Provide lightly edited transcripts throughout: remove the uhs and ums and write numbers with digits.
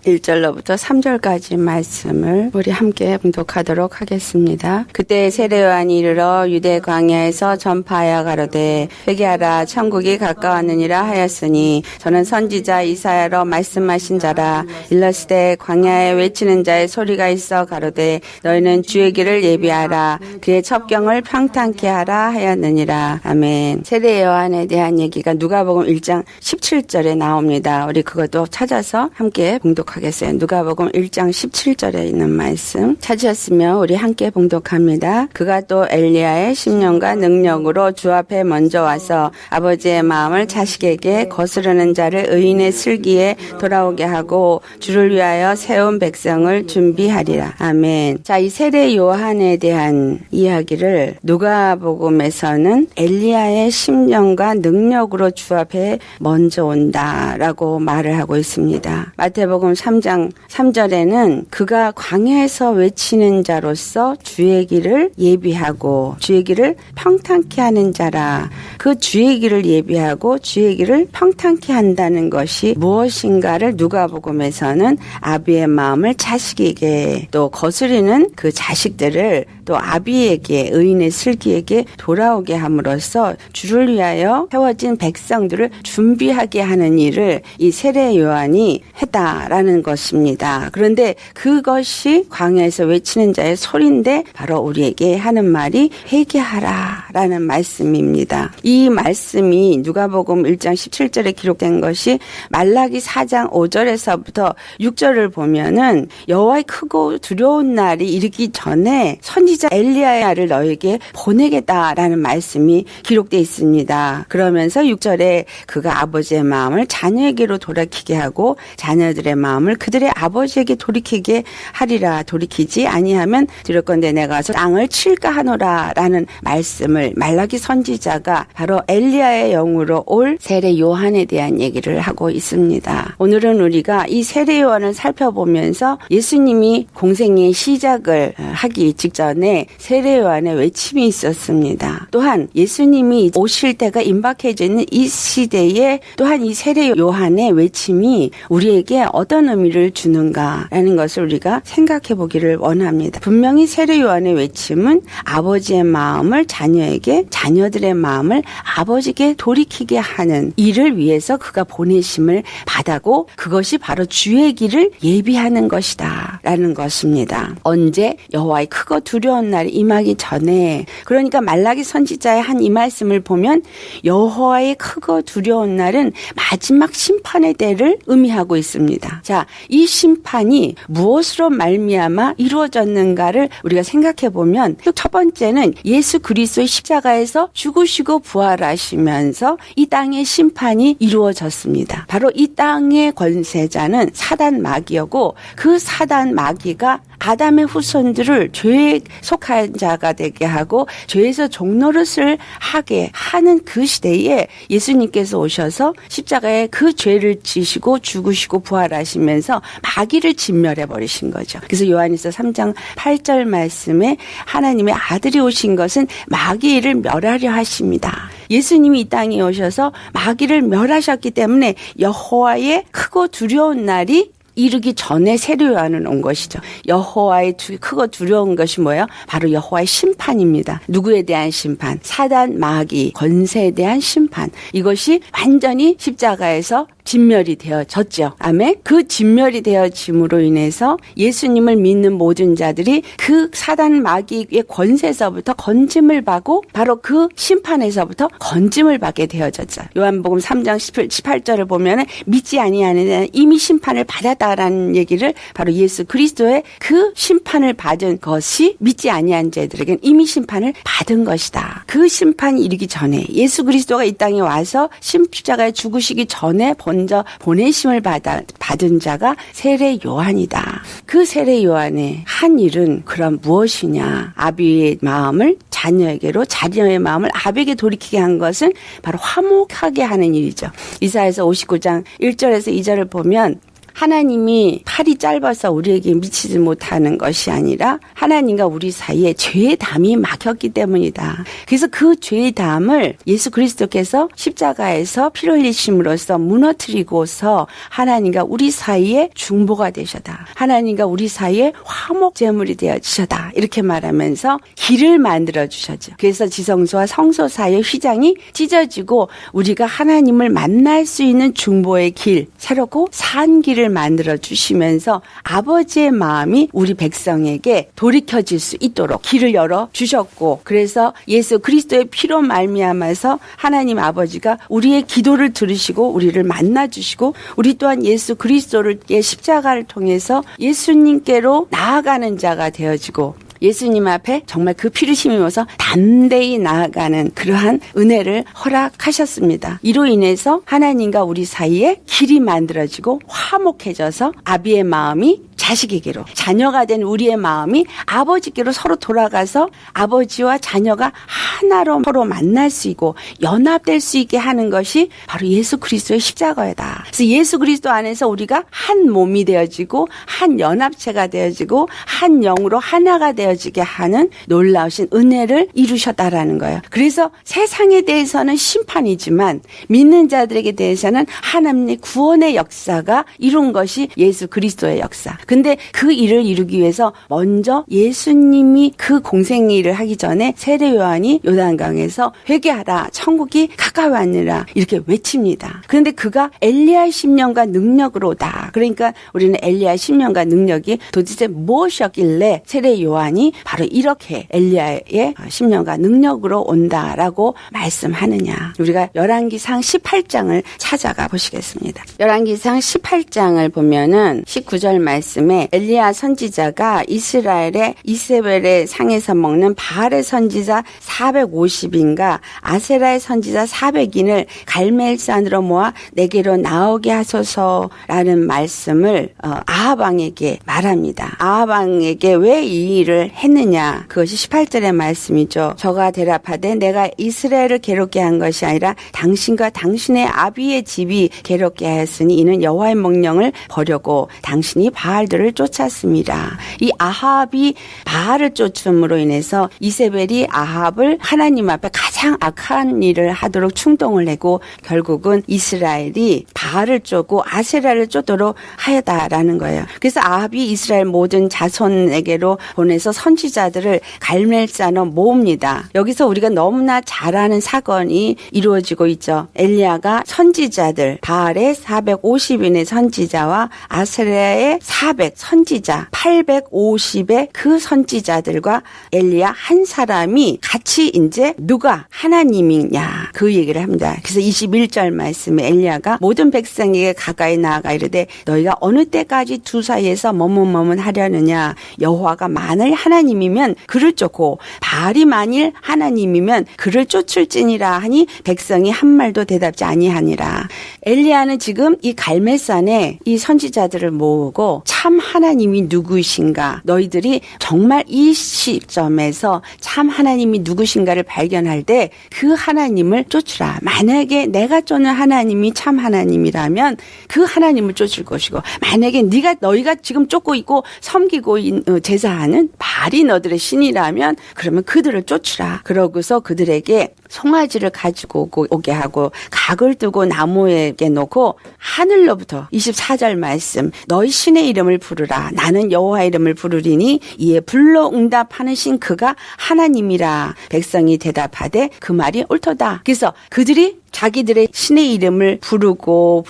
1절로부터 3절까지 말씀을 우리 함께 봉독하도록 하겠습니다. 그때 세례 요한이 이르러 유대 광야에서 전파하여 가로되 회개하라 천국이 가까웠느니라 하였으니 저는 선지자 이사야로 말씀하신 자라. 일러스되 광야에 외치는 자의 소리가 있어 가로되 너희는 주의 길을 예비하라 그의 첩경을 평탄케 하라 하였느니라. 아멘. 세례 요한에 대한 얘기가 누가복음 1장 17절에 나옵니다. 우리 그것도 찾아서 함께 봉독하겠어요. 누가복음 1장 17절에 있는 말씀 찾으셨으면 우리 함께 봉독합니다. 그가 또 엘리야의 심령과 능력으로 주 앞에 먼저 와서 아버지의 마음을 자식에게 거스르는 자를 의인의 슬기에 돌아오게 하고 주를 위하여 세운 백성을 준비하리라. 아멘. 자, 이 세례 요한에 대한 이야기를 누가복음에서는 엘리야의 심령과 능력으로 주 앞에 먼저 온다라고 말을 하고 있습니다. 마태복음 3장 3절에는 그가 광야에서 외치는 자로서 주의 길을 예비하고 주의 길을 평탄케 하는 자라. 그 주의 길을 예비하고 주의 길을 평탄케 한다는 것이 무엇인가를 누가복음에서는 아비의 마음을 자식에게 또 거스리는 그 자식들을 또 아비에게 의인의 슬기에게 돌아오게 함으로써 주를 위하여 세워진 백성들을 준비하게 하는 일을 이 세례 요한이 했다라는 것입니다. 그런데 그것이 광야에서 외치는 자의 소리인데 바로 우리에게 하는 말이 회개하라라는 말씀입니다. 이 말씀이 누가복음 1장 17절에 기록된 것이 말라기 4장 5절에서부터 6절을 보면은 여호와의 크고 두려운 날이 이르기 전에 선지자 엘리야를 너에게 보내겠다라는 말씀이 기록되어 있습니다. 그러면서 6절에 그가 아버지의 마음을 자녀에게로 돌이키게 하고 자녀들의 마음을 그들의 아버지에게 돌이키게 하리라. 돌이키지 아니하면 들을건대 내가 와서 땅을 칠까 하노라 라는 말씀을 말라기 선지자가 바로 엘리야의 영으로 올 세례 요한에 대한 얘기를 하고 있습니다. 오늘은 우리가 이 세례 요한을 살펴보면서 예수님이 공생의 시작을 하기 직전에 세례 요한의 외침이 있었습니다. 또한 예수님이 오실 때가 임박해져 있는 이 시대에 또한 이 세례 요한의 외침이 우리에게 어떤 의미를 주는가라는 것을 우리가 생각해 보기를 원합니다. 분명히 세례 요한의 외침은 아버지의 마음을 자녀에게 자녀들의 마음을 아버지께 돌이키게 하는 일을 위해서 그가 보내심을 받았고 그것이 바로 주의 길을 예비하는 것이다 라는 것입니다. 언제? 여호와의 크고 두려운 날이 임하기 전에. 그러니까 말라기 선지자의 한 이 말씀을 보면 여호와의 크고 두려운 날은 마지막 심판의 때를 의미하고 있습니다. 자, 이 심판이 무엇으로 말미암아 이루어졌는가를 우리가 생각해 보면 첫 번째는 예수 그리스도의 십자가에서 죽으시고 부활하시면서 이 땅의 심판이 이루어졌습니다. 바로 이 땅의 권세자는 사단 마귀였고 그 사단 마귀가 아담의 후손들을 죄에 속한 자가 되게 하고 죄에서 종노릇을 하게 하는 그 시대에 예수님께서 오셔서 십자가에 그 죄를 지시고 죽으시고 부활하시면서 마귀를 진멸해 버리신 거죠. 그래서 요한일서 3장 8절 말씀에 하나님의 아들이 오신 것은 마귀를 멸하려 하십니다. 예수님이 이 땅에 오셔서 마귀를 멸하셨기 때문에 여호와의 크고 두려운 날이 이르기 전에 세례 요한은 온 것이죠. 여호와의 크고 두려운 것이 뭐예요? 바로 여호와의 심판입니다. 누구에 대한 심판? 사단, 마귀, 권세에 대한 심판. 이것이 완전히 십자가에서 진멸이 되어졌죠. 아멘. 그 진멸이 되어짐으로 인해서 예수님을 믿는 모든 자들이 그 사단 마귀의 권세에서부터 건짐을 받고 바로 그 심판에서부터 건짐을 받게 되어졌죠. 요한복음 3장 18절을 보면 믿지 아니하는 자는 이미 심판을 받았다라는 얘기를 바로 예수 그리스도의 그 심판을 받은 것이 믿지 아니한 자들에게는 이미 심판을 받은 것이다. 그 심판이 이르기 전에 예수 그리스도가 이 땅에 와서 십자가에 죽으시기 전에 먼저 보내심을 받은 자가 세례 요한이다. 그 세례 요한의 한 일은 그럼 무엇이냐? 아비의 마음을 자녀에게로 자녀의 마음을 아비에게 돌이키게 한 것은 바로 화목하게 하는 일이죠. 이사야서 59장 1절에서 2절을 보면 하나님이 팔이 짧아서 우리에게 미치지 못하는 것이 아니라 하나님과 우리 사이에 죄의 담이 막혔기 때문이다. 그래서 그 죄의 담을 예수 그리스도께서 십자가에서 피를 흘리심으로써 무너뜨리고서 하나님과 우리 사이에 중보가 되셨다. 하나님과 우리 사이에 화목 제물이 되어지셨다. 이렇게 말하면서 길을 만들어 주셨죠. 그래서 지성소와 성소 사이의 휘장이 찢어지고 우리가 하나님을 만날 수 있는 중보의 길, 새롭고 산 길을 만들어 주시면서 아버지의 마음이 우리 백성에게 돌이켜질 수 있도록 길을 열어 주셨고, 그래서 예수 그리스도의 피로 말미암아서 하나님 아버지가 우리의 기도를 들으시고 우리를 만나 주시고, 우리 또한 예수 그리스도의 십자가를 통해서 예수님께로 나아가는 자가 되어지고, 예수님 앞에 정말 그 피를 힘입어서 담대히 나아가는 그러한 은혜를 허락하셨습니다. 이로 인해서 하나님과 우리 사이에 길이 만들어지고 화목해져서 아비의 마음이 자식에게로, 자녀가 된 우리의 마음이 아버지께로 서로 돌아가서 아버지와 자녀가 하나로 서로 만날 수 있고 연합될 수 있게 하는 것이 바로 예수 그리스도의 십자가이다. 그래서 예수 그리스도 안에서 우리가 한 몸이 되어지고 한 연합체가 되어지고 한 영으로 하나가 되어지게 하는 놀라우신 은혜를 이루셨다라는 거예요. 그래서 세상에 대해서는 심판이지만 믿는 자들에게 대해서는 하나님의 구원의 역사가 이룬 것이 예수 그리스도의 역사. 근데 그 일을 이루기 위해서 먼저 예수님이 그 공생의 일을 하기 전에 세례 요한이 요단강에서 회개하라, 천국이 가까이 왔느라 이렇게 외칩니다. 그런데 그가 엘리야의 심령과 능력으로 오다. 그러니까 우리는 엘리야의 심령과 능력이 도대체 무엇이었길래 세례 요한이 바로 이렇게 엘리야의 심령과 능력으로 온다라고 말씀하느냐. 우리가 열왕기상 18장을 찾아가 보시겠습니다. 열왕기상 18장을 보면은 19절 말씀에 엘리야 선지자가 이스라엘의 이세벨의 상에서 먹는 바알의 선지자 450인가 아세라의 선지자 400인을 갈멜산으로 모아 내게로 나오게 하소서라는 말씀을 아합 왕에게 말합니다. 아합 왕에게 왜 이 일을 했느냐. 그것이 18절의 말씀이죠. 저가 대답하되 내가 이스라엘을 괴롭게 한 것이 아니라 당신과 당신의 아비의 집이 괴롭게 하였으니 이는 여호와의 명령을 버려고 당신이 바알들을 쫓았습니다. 이 아합이 바알을 쫓음으로 인해서 이세벨이 아합을 하나님 앞에 가장 악한 일을 하도록 충동을 내고 결국은 이스라엘이 바알을 쫓고 아세라를 쫓도록 하였다라는 거예요. 그래서 아합이 이스라엘 모든 자손에게로 보내서 선지자들을 갈멜산으로 모읍니다. 여기서 우리가 너무나 잘 아는 사건이 이루어지고 있죠. 엘리야가 선지자들 바알의 450인의 선지자와 아세라의 400 선지자 850의 그 선지자들과 엘리야 한 사람이 같이 이제 누가 하나님이냐 그 얘기를 합니다. 그래서 21절 말씀에 엘리야가 모든 백성에게 가까이 나아가 이르되 너희가 어느 때까지 두 사이에서 머뭇머뭇하려느냐. 여호와가 만일 하나님이면 그를 쫓고 바알이 만일 하나님이면 그를 쫓을지니라 하니 백성이 한 말도 대답지 아니하니라. 엘리야는 지금 이 갈멜산에 이 선지자들을 모으고 참 하나님이 누구신가, 너희들이 정말 이 시점에서 참 하나님이 누구신가를 발견할 때 그 하나님을 쫓으라. 만약에 내가 쫓는 하나님이 참 하나님이라면 그 하나님을 쫓을 것이고, 만약에 너희가 지금 쫓고 있고 섬기고 제사하는 바알이 너들의 신이라면 그러면 그들을 쫓으라. 그러고서 그들에게 송아지를 가지고 오게 하고 각을 두고 나무에게 놓고 하늘로부터 24절 말씀 너희 신의 이름을 부르라. 나는 여호와 이름을 부르리니 이에 불로 응답하는 신 그가 하나님이라. 백성이 대답하되 그 말이 옳도다. 그래서 그들이 자기들의 신의 이름을 부르고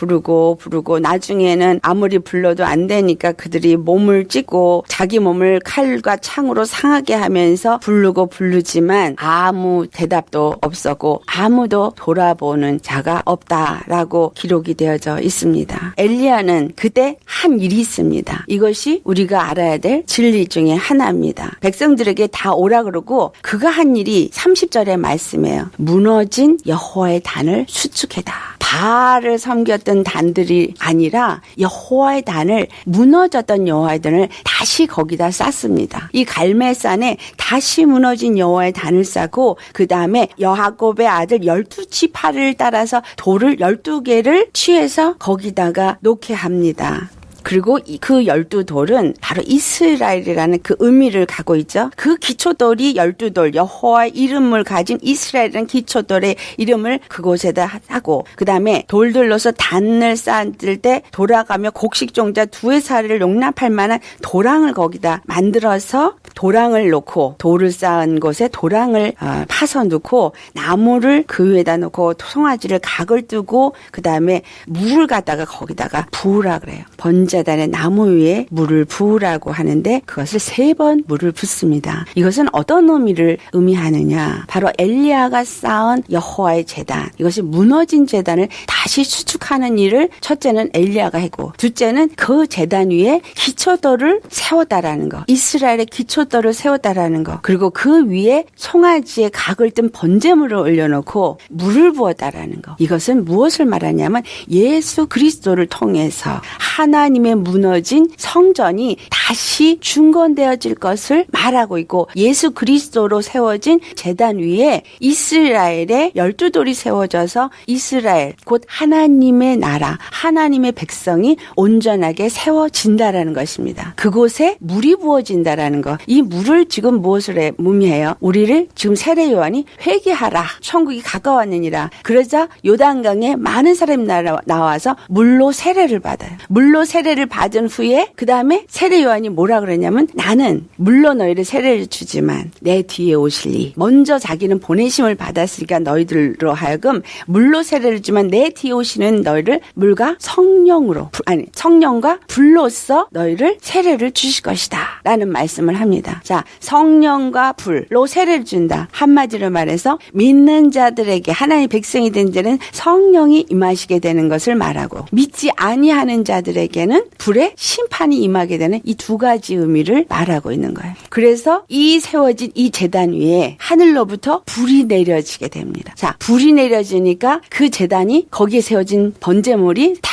나중에는 아무리 불러도 안 되니까 그들이 몸을 찢고 자기 몸을 칼과 창으로 상하게 하면서 부르지만 아무 대답도 없었고 아무도 돌아보는 자가 없다라고 기록이 되어져 있습니다. 엘리야는 그때 한 일이 있습니다. 이것이 우리가 알아야 될 진리 중에 하나입니다. 백성들에게 다 오라 그러고 그가 한 일이 30절의 말씀이에요. 무너진 여호와의 단을 수축해다. 바알을 섬겼던 단들이 아니라 여호와의 단을, 무너졌던 여호와의 단을 다시 거기다 쌓습니다. 이 갈멜산에 다시 무너진 여호와의 단을 쌓고 그 다음에 야곱의 아들 12지파를 따라서 돌을 12개를 취해서 거기다가 놓게 합니다. 그리고 그 12돌은 바로 이스라엘이라는 그 의미를 갖고 있죠. 그 기초돌이 12돌, 여호와의 이름을 가진 이스라엘이라는 기초돌의 이름을 그곳에다 하고, 그 다음에 돌들로서 단을 쌓을 때 돌아가며 곡식종자 두의 사리를 용납할 만한 도랑을 거기다 만들어서 도랑을 놓고, 돌을 쌓은 곳에 도랑을 파서 놓고, 나무를 그 위에다 놓고 송아지를 각을 뜨고, 그 다음에 물을 갖다가 거기다가 부으라 그래요. 번제단의 나무 위에 물을 부으라고 하는데 그것을 3번 물을 붓습니다. 이것은 어떤 의미를 의미하느냐, 바로 엘리야가 쌓은 여호와의 제단, 이것이 무너진 제단을 다시 수축하는 일을 첫째는 엘리야가 했고, 둘째는 그 제단 위에 기초돌을 세웠다라는 거, 이스라엘의 기초돌을 세웠다라는 거, 그리고 그 위에 송아지의 각을 뜬 번제물을 올려놓고 물을 부었다라는 거. 이것은 무엇을 말하냐면 예수 그리스도를 통해서 하나님의 무너진 성전이 다시 중건되어질 것을 말하고 있고, 예수 그리스도로 세워진 제단 위에 이스라엘의 12돌이 세워져서 이스라엘 곧 하나님의 나라, 하나님의 백성이 온전하게 세워진다라는 것입니다. 그곳에 물이 부어진다라는 것. 이 물을 지금 무엇을 의미해요? 우리를 지금 세례 요한이 회개하라, 천국이 가까웠느니라. 그러자 요단강에 많은 사람이 나와서 물로 세례를 받아요. 물로 세례를 받은 후에 그 다음에 세례 요한이 뭐라 그러냐면, 나는 물로 너희를 세례를 주지만 내 뒤에 오시리. 먼저 자기는 보내심을 받았으니까 너희들로 하여금 물로 세례를 주지만 내 뒤에 오시는 너희를 물과 성령으로, 성령과 불로써 너희를 세례를 주실 것이다 라는 말씀을 합니다. 자, 성령과 불로 세례를 준다. 한마디로 말해서 믿는 자들에게, 하나님의 백성이 된 자는 성령이 임하시게 되는 것을 말하고, 믿지 아니하는 자들에게는 불의 심판이 임하게 되는 이 두 가지 의미를 말하고 있는 거예요. 그래서 이 세워진 이 제단 위에 하늘로부터 불이 내려지게 됩니다. 자, 불이 내려지니까 그 제단이, 거기에 세워진 번제물이 다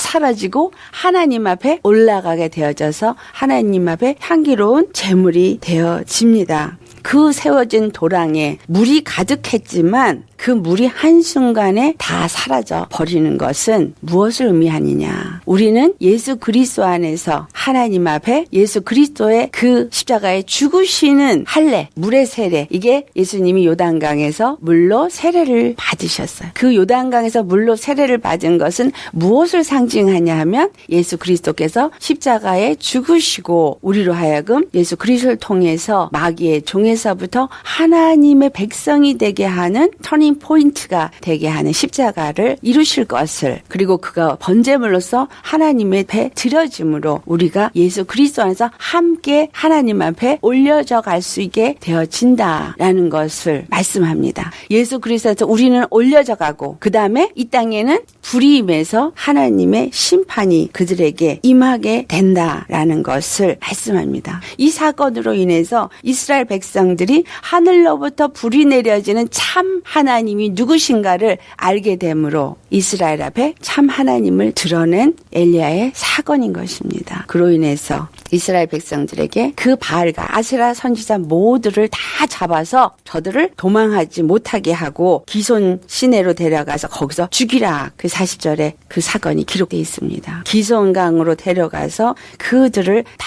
사라지고 하나님 앞에 올라가게 되어져서 하나님 앞에 향기로운 제물이 되어집니다. 그 세워진 도랑에 물이 가득했지만 그 물이 한순간에 다 사라져 버리는 것은 무엇을 의미하느냐. 우리는 예수 그리스도 안에서 하나님 앞에 예수 그리스도의 그 십자가에 죽으시는 할례, 물의 세례, 이게 예수님이 요단강에서 물로 세례를 받으셨어요. 그 요단강에서 물로 세례를 받은 것은 무엇을 상징하냐 하면 예수 그리스도께서 십자가에 죽으시고 우리로 하여금 예수 그리스도를 통해서 마귀의 종에서부터 하나님의 백성이 되게 하는 터닝 포인트가 되게 하는 십자가를 이루실 것을, 그리고 그가 번제물로서 하나님의 배 드려짐으로 우리가 예수 그리스도 안에서 함께 하나님 앞에 올려져 갈 수 있게 되어진다라는 것을 말씀합니다. 예수 그리스도에서 우리는 올려져 가고, 그 다음에 이 땅에는 불이 임해서 하나님의 심판이 그들에게 임하게 된다라는 것을 말씀합니다. 이 사건으로 인해서 이스라엘 백성들이 하늘로부터 불이 내려지는 참 하나님이 누구신가를 알게 되므로 이스라엘 앞에 참 하나님을 드러낸 엘리야의 사건인 것입니다. 그로 인해서 이스라엘 백성들에게 그 바알과 아세라 선지자 모두를 다 잡아서 저들을 도망하지 못하게 하고 기손 시내로 데려가서 거기서 죽이라, 그 40절에 그 사건이 기록되어 있습니다. 기손강으로 데려가서 그들을 다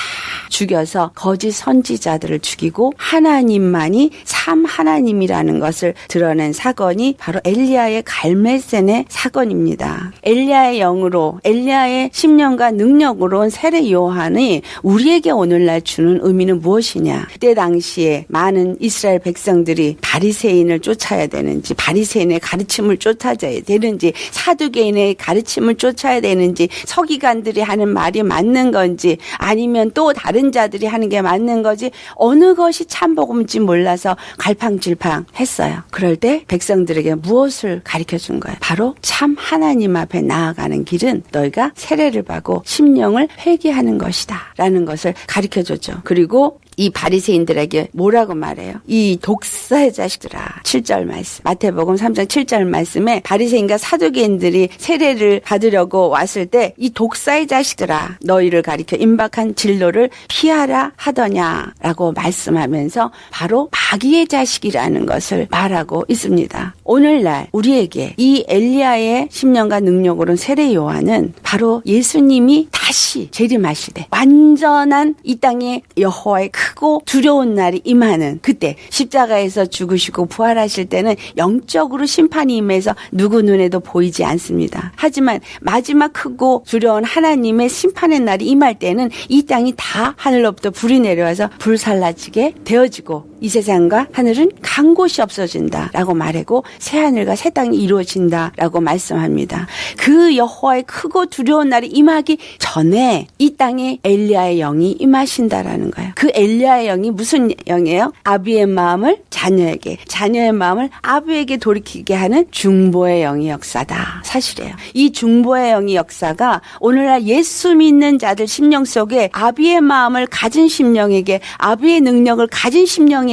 죽여서 거짓 선지자들을 죽이고 하나님만이 참 하나님이라는 것을 드러낸 사건이 바로 엘리야의 갈멜센의 사건입니다. 엘리야의 영으로, 엘리야의 심령과 능력으로 온 세례 요한이 우리에게 오늘날 주는 의미는 무엇이냐. 그때 당시에 많은 이스라엘 백성들이 바리새인을 쫓아야 되는지, 바리새인의 가르침을 쫓아야 되는지, 사두개인의 가르침을 쫓아야 되는지, 서기관들이 하는 말이 맞는 건지, 아니면 또 다른 자들이 하는 게 맞는 거지, 어느 것이 참복음인지 몰라서 갈팡질팡 했어요. 그럴 때 백성들에게 무엇을 가르쳐 준 거예요? 바로 참 하나님 앞에 나아가는 길은 너희가 세례를 받고 심령을 회개하는 것이다 라는 것을 가르쳐 줬죠. 그리고 이 바리새인들에게 뭐라고 말해요? 이 독사의 자식들아. 7절 말씀. 마태복음 3장 7절 말씀에 바리새인과 사두개인들이 세례를 받으려고 왔을 때 이 독사의 자식들아, 너희를 가리켜 임박한 진로를 피하라 하더냐라고 말씀하면서 바로 자기의 자식이라는 것을 말하고 있습니다. 오늘날 우리에게 이 엘리야의 심령과 능력으로는 세례 요한은 바로 예수님이 다시 재림하실 때 완전한 이 땅에 여호와의 크고 두려운 날이 임하는 그때 십자가에서 죽으시고 부활하실 때는 영적으로 심판이 임해서 누구 눈에도 보이지 않습니다. 하지만 마지막 크고 두려운 하나님의 심판의 날이 임할 때는 이 땅이 다 하늘로부터 불이 내려와서 불살라지게 되어지고 이 세상과 하늘은 간 곳이 없어진다라고 말하고 새 하늘과 새 땅이 이루어진다라고 말씀합니다. 그 여호와의 크고 두려운 날이 임하기 전에 이 땅에 엘리야의 영이 임하신다라는 거예요. 그 엘리야의 영이 무슨 영이에요? 아비의 마음을 자녀에게, 자녀의 마음을 아비에게 돌이키게 하는 중보의 영의 역사다. 사실이에요. 이 중보의 영의 역사가 오늘날 예수 믿는 자들 심령 속에 아비의 마음을 가진 심령에게, 아비의 능력을 가진 심령에게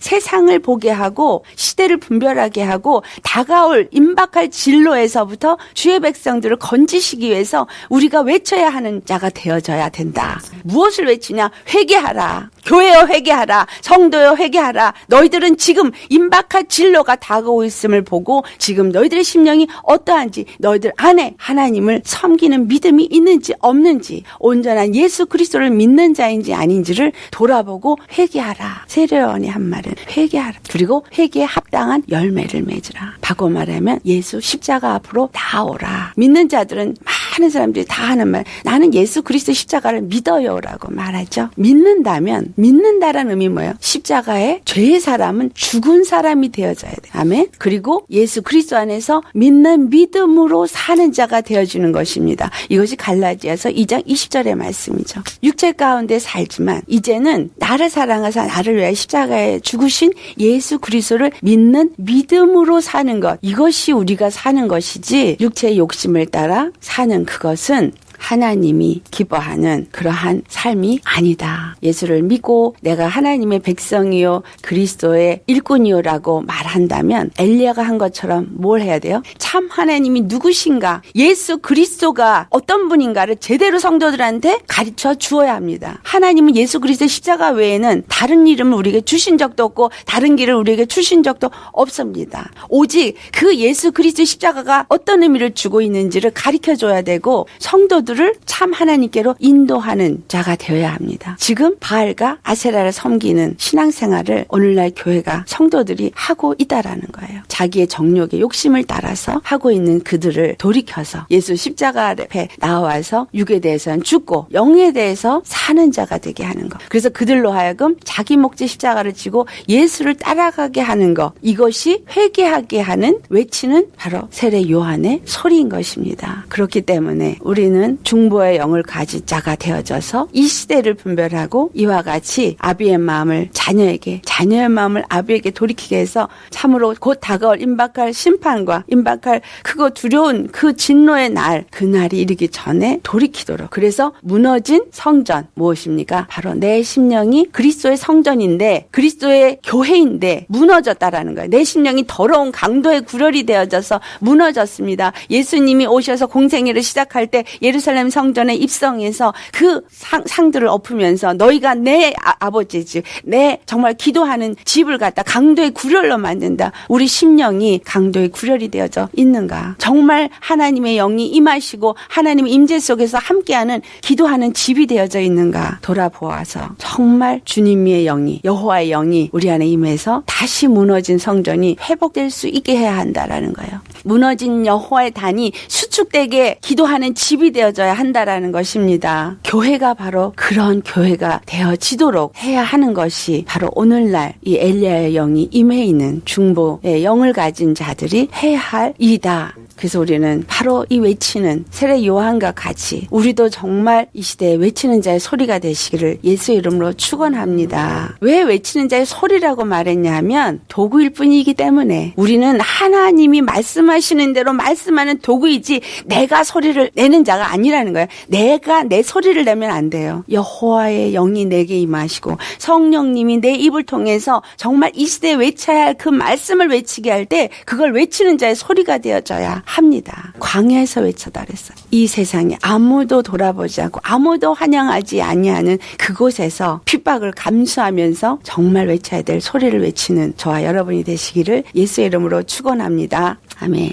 세상을 보게 하고 시대를 분별하게 하고 다가올 임박할 진로에서부터 주의 백성들을 건지시기 위해서 우리가 외쳐야 하는 자가 되어져야 된다. 무엇을 외치냐? 회개하라. 교회여 회개하라. 성도여 회개하라. 너희들은 지금 임박할 진로가 다가오고 있음을 보고 지금 너희들의 심령이 어떠한지, 너희들 안에 하나님을 섬기는 믿음이 있는지 없는지, 온전한 예수 그리스도를 믿는 자인지 아닌지를 돌아보고 회개하라. 세례요한이 한 말은 회개하라. 그리고 회개에 합당한 열매를 맺으라. 바꿔 말하면 예수 십자가 앞으로 나오라. 믿는 자들은 많은 사람들이 다 하는 말, 나는 예수 그리스도 십자가를 믿어요라고 말하죠. 믿는다라는 의미 뭐예요? 십자가에 죄의 사람은 죽은 사람이 되어져야 돼요. 아멘. 그리고 예수 그리스도 안에서 믿는 믿음으로 사는 자가 되어지는 것입니다. 이것이 갈라디아서 2장 20절의 말씀이죠. 육체 가운데 살지만 이제는 나를 사랑하사 나를 위해 십자가에 죽으신 예수 그리스도를 믿는 믿음으로 사는 것, 이것이 우리가 사는 것이지 육체의 욕심을 따라 사는 그것은 하나님이 기뻐하는 그러한 삶이 아니다. 예수를 믿고 내가 하나님의 백성이요 그리스도의 일꾼이요라고 말한다면 엘리야가 한 것처럼 뭘 해야 돼요? 참 하나님이 누구신가, 예수 그리스도가 어떤 분인가를 제대로 성도들한테 가르쳐 주어야 합니다. 하나님은 예수 그리스도의 십자가 외에는 다른 이름을 우리에게 주신 적도 없고 다른 길을 우리에게 주신 적도 없습니다. 오직 그 예수 그리스도의 십자가가 어떤 의미를 주고 있는지를 가르쳐 줘야 되고 성도들을 참 하나님께로 인도하는 자가 되어야 합니다. 지금 바알과 아세라를 섬기는 신앙생활을 오늘날 교회가 성도들이 하고 있다라는 거예요. 자기의 정욕의 욕심을 따라서 하고 있는 그들을 돌이켜서 예수 십자가 앞에 나와서 육에 대해서는 죽고 영에 대해서 사는 자가 되게 하는 것. 그래서 그들로 하여금 자기 목재 십자가를 지고 예수를 따라가게 하는 것. 이것이 회개하게 하는 외치는 바로 세례 요한의 소리인 것입니다. 그렇기 때문에 우리는 중보의 영을 가진 자가 되어져서 이 시대를 분별하고 이와 같이 아비의 마음을 자녀에게, 자녀의 마음을 아비에게 돌이키게 해서 참으로 곧 다가올 임박할 심판과 임박할 크고 두려운 그 진노의 날, 그날이 이르기 전에 돌이키도록. 그래서 무너진 성전 무엇입니까? 바로 내 심령이 그리스도의 성전인데, 그리스도의 교회인데 무너졌다라는 거예요. 내 심령이 더러운 강도의 구렬이 되어져서 무너졌습니다. 예수님이 오셔서 공생애를 시작할 때 예루살렘 성전에 입성해서 그 상들을 엎으면서 너희가 내 아버지 집, 내 정말 기도하는 집을 갖다 강도의 구렬로 만든다. 우리 심령이 강도의 구렬이 되어져 있는가? 정말 하나님의 영이 임하시고 하나님의 임재 속에서 함께하는 기도하는 집이 되어져 있는가? 돌아보아서 정말 주님의 영이, 여호와의 영이 우리 안에 임해서 다시 무너진 성전이 회복될 수 있게 해야 한다라는 거예요. 무너진 여호와의 단이 수축되게 기도하는 집이 되어져야 한다라는 것입니다. 교회가 바로 그런 교회가 되어지도록 해야 하는 것이 바로 오늘날 이 엘리야의 영이 임해 있는 중보의 영을 가진 자들이 해야 할 일이다. 그래서 우리는 바로 이 외치는 세례 요한과 같이 우리도 정말 이 시대에 외치는 자의 소리가 되시기를 예수 이름으로 축원합니다. 왜 외치는 자의 소리라고 말했냐 하면 도구일 뿐이기 때문에 우리는 하나님이 말씀하시는 대로 말씀하는 도구이지 내가 소리를 내는 자가 아니라는 거예요. 내가 내 소리를 내면 안 돼요. 여호와의 영이 내게 임하시고 성령님이 내 입을 통해서 정말 이 시대에 외쳐야 할 그 말씀을 외치게 할 때 그걸 외치는 자의 소리가 되어져야 합니다. 광야에서 외쳐다 그랬어요. 이 세상에 아무도 돌아보지 않고 아무도 환영하지 아니하는 그곳에서 핍박 핍박을 감수하면서 정말 외쳐야 될 소리를 외치는 저와 여러분이 되시기를 예수의 이름으로 축원합니다. 아멘.